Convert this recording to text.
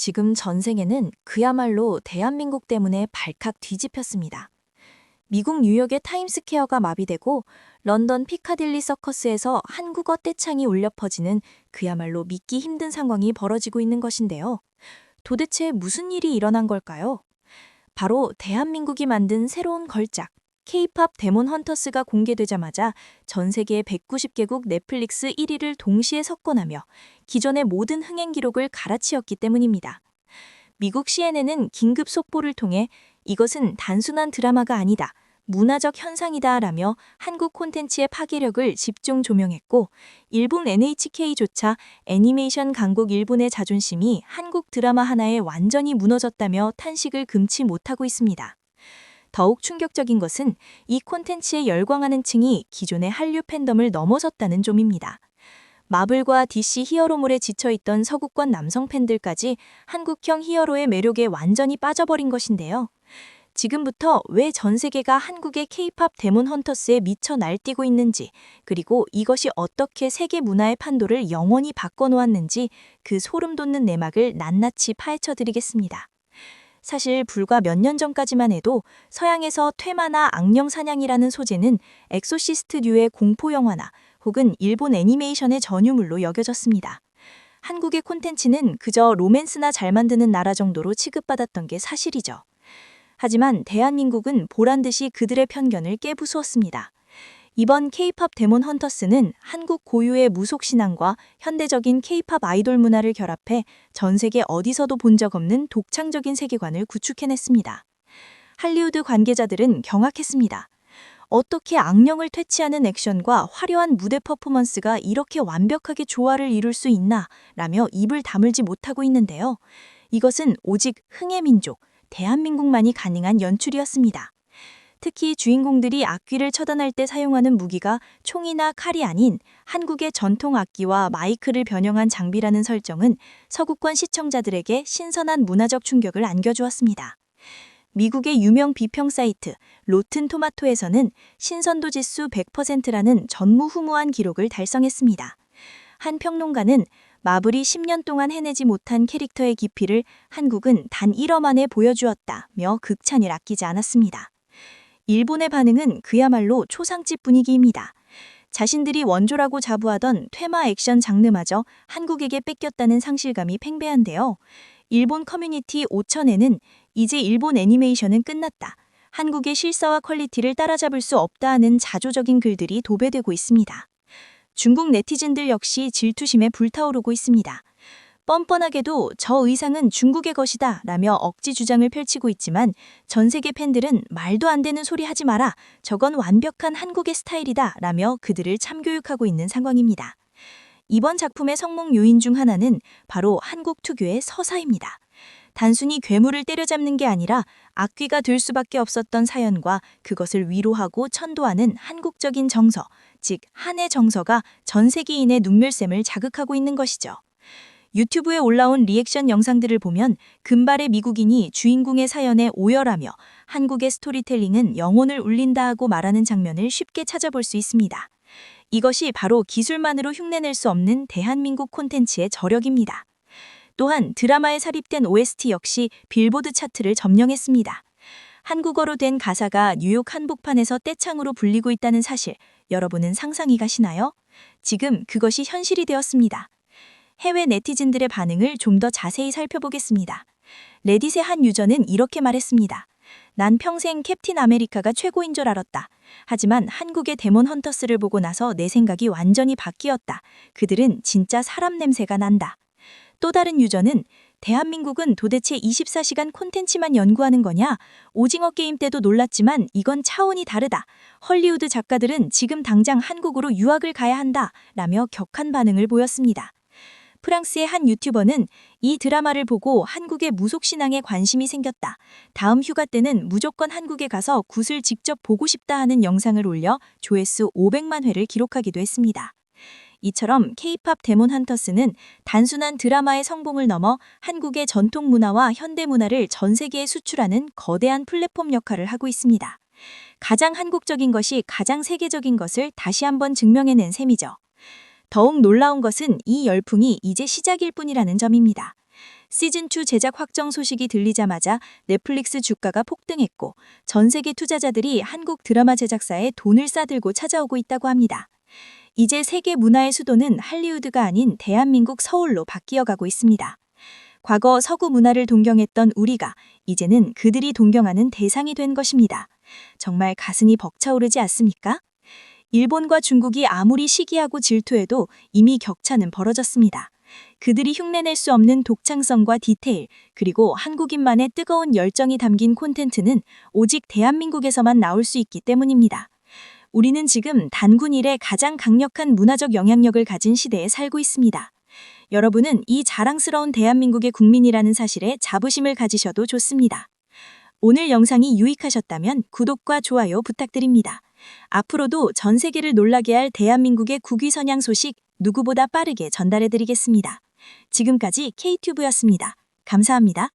지금 전 세계는 그야말로 대한민국 때문에 발칵 뒤집혔습니다. 미국 뉴욕의 타임스퀘어가 마비되고 런던 피카딜리 서커스에서 한국어 떼창이 울려 퍼지는 그야말로 믿기 힘든 상황이 벌어지고 있는 것인데요. 도대체 무슨 일이 일어난 걸까요? 바로 대한민국이 만든 새로운 걸작, K-팝 데몬 헌터스가 공개되자마자 전 세계 190개국 넷플릭스 1위를 동시에 석권하며 기존의 모든 흥행 기록을 갈아치웠기 때문입니다. 미국 CNN은 긴급 속보를 통해 이것은 단순한 드라마가 아니다, 문화적 현상이다 라며 한국 콘텐츠의 파괴력을 집중 조명했고, 일본 NHK조차 애니메이션 강국 일본의 자존심이 한국 드라마 하나에 완전히 무너졌다며 탄식을 금치 못하고 있습니다. 더욱 충격적인 것은 이 콘텐츠에 열광하는 층이 기존의 한류 팬덤을 넘어섰다는 점입니다. 마블과 DC 히어로물에 지쳐있던 서구권 남성 팬들까지 한국형 히어로의 매력에 완전히 빠져버린 것인데요. 지금부터 왜 전 세계가 한국의 K-팝 데몬 헌터스에 미쳐 날뛰고 있는지, 그리고 이것이 어떻게 세계 문화의 판도를 영원히 바꿔놓았는지 그 소름 돋는 내막을 낱낱이 파헤쳐드리겠습니다. 사실 불과 몇 년 전까지만 해도 서양에서 퇴마나 악령 사냥이라는 소재는 엑소시스트류의 공포 영화나 혹은 일본 애니메이션의 전유물로 여겨졌습니다. 한국의 콘텐츠는 그저 로맨스나 잘 만드는 나라 정도로 취급받았던 게 사실이죠. 하지만 대한민국은 보란듯이 그들의 편견을 깨부수었습니다. 이번 K-팝 데몬 헌터스는 한국 고유의 무속신앙과 현대적인 K-팝 아이돌 문화를 결합해 전 세계 어디서도 본 적 없는 독창적인 세계관을 구축해냈습니다. 할리우드 관계자들은 경악했습니다. 어떻게 악령을 퇴치하는 액션과 화려한 무대 퍼포먼스가 이렇게 완벽하게 조화를 이룰 수 있나 라며 입을 다물지 못하고 있는데요. 이것은 오직 흥의 민족, 대한민국만이 가능한 연출이었습니다. 특히 주인공들이 악귀를 처단할 때 사용하는 무기가 총이나 칼이 아닌 한국의 전통 악기와 마이크를 변형한 장비라는 설정은 서구권 시청자들에게 신선한 문화적 충격을 안겨주었습니다. 미국의 유명 비평 사이트 로튼 토마토에서는 신선도 지수 100%라는 전무후무한 기록을 달성했습니다. 한 평론가는 마블이 10년 동안 해내지 못한 캐릭터의 깊이를 한국은 단 1화 만에 보여주었다며 극찬을 아끼지 않았습니다. 일본의 반응은 그야말로 초상집 분위기입니다. 자신들이 원조라고 자부하던 퇴마 액션 장르마저 한국에게 뺏겼다는 상실감이 팽배한데요. 일본 커뮤니티 5천에는 이제 일본 애니메이션은 끝났다, 한국의 실사와 퀄리티를 따라잡을 수 없다 하는 자조적인 글들이 도배되고 있습니다. 중국 네티즌들 역시 질투심에 불타오르고 있습니다. 뻔뻔하게도 저 의상은 중국의 것이다 라며 억지 주장을 펼치고 있지만 전 세계 팬들은 말도 안 되는 소리 하지 마라, 저건 완벽한 한국의 스타일이다 라며 그들을 참교육하고 있는 상황입니다. 이번 작품의 성공 요인 중 하나는 바로 한국 특유의 서사입니다. 단순히 괴물을 때려잡는 게 아니라 악귀가 될 수밖에 없었던 사연과 그것을 위로하고 천도하는 한국적인 정서, 즉 한의 정서가 전 세계인의 눈물샘을 자극하고 있는 것이죠. 유튜브에 올라온 리액션 영상들을 보면 금발의 미국인이 주인공의 사연에 오열하며 한국의 스토리텔링은 영혼을 울린다 하고 말하는 장면을 쉽게 찾아볼 수 있습니다. 이것이 바로 기술만으로 흉내낼 수 없는 대한민국 콘텐츠의 저력입니다. 또한 드라마에 삽입된 OST 역시 빌보드 차트를 점령했습니다. 한국어로 된 가사가 뉴욕 한복판에서 떼창으로 불리고 있다는 사실, 여러분은 상상이 가시나요? 지금 그것이 현실이 되었습니다. 해외 네티즌들의 반응을 좀 더 자세히 살펴보겠습니다. 레딧의 한 유저는 이렇게 말했습니다. 난 평생 캡틴 아메리카가 최고인 줄 알았다. 하지만 한국의 데몬 헌터스를 보고 나서 내 생각이 완전히 바뀌었다. 그들은 진짜 사람 냄새가 난다. 또 다른 유저는 대한민국은 도대체 24시간 콘텐츠만 연구하는 거냐? 오징어 게임 때도 놀랐지만 이건 차원이 다르다. 헐리우드 작가들은 지금 당장 한국으로 유학을 가야 한다. 라며 격한 반응을 보였습니다. 프랑스의 한 유튜버는 이 드라마를 보고 한국의 무속신앙에 관심이 생겼다. 다음 휴가 때는 무조건 한국에 가서 굿을 직접 보고 싶다 하는 영상을 올려 조회수 500만 회를 기록하기도 했습니다. 이처럼 K-팝 데몬 헌터스는 단순한 드라마의 성공을 넘어 한국의 전통 문화와 현대 문화를 전 세계에 수출하는 거대한 플랫폼 역할을 하고 있습니다. 가장 한국적인 것이 가장 세계적인 것을 다시 한번 증명해낸 셈이죠. 더욱 놀라운 것은 이 열풍이 이제 시작일 뿐이라는 점입니다. 시즌2 제작 확정 소식이 들리자마자 넷플릭스 주가가 폭등했고 전 세계 투자자들이 한국 드라마 제작사에 돈을 싸들고 찾아오고 있다고 합니다. 이제 세계 문화의 수도는 할리우드가 아닌 대한민국 서울로 바뀌어가고 있습니다. 과거 서구 문화를 동경했던 우리가 이제는 그들이 동경하는 대상이 된 것입니다. 정말 가슴이 벅차오르지 않습니까? 일본과 중국이 아무리 시기하고 질투해도 이미 격차는 벌어졌습니다. 그들이 흉내낼 수 없는 독창성과 디테일, 그리고 한국인만의 뜨거운 열정이 담긴 콘텐츠는 오직 대한민국에서만 나올 수 있기 때문입니다. 우리는 지금 단군 이래 가장 강력한 문화적 영향력을 가진 시대에 살고 있습니다. 여러분은 이 자랑스러운 대한민국의 국민이라는 사실에 자부심을 가지셔도 좋습니다. 오늘 영상이 유익하셨다면 구독과 좋아요 부탁드립니다. 앞으로도 전 세계를 놀라게 할 대한민국의 국위선양 소식 누구보다 빠르게 전달해드리겠습니다. 지금까지 K튜브였습니다. 감사합니다.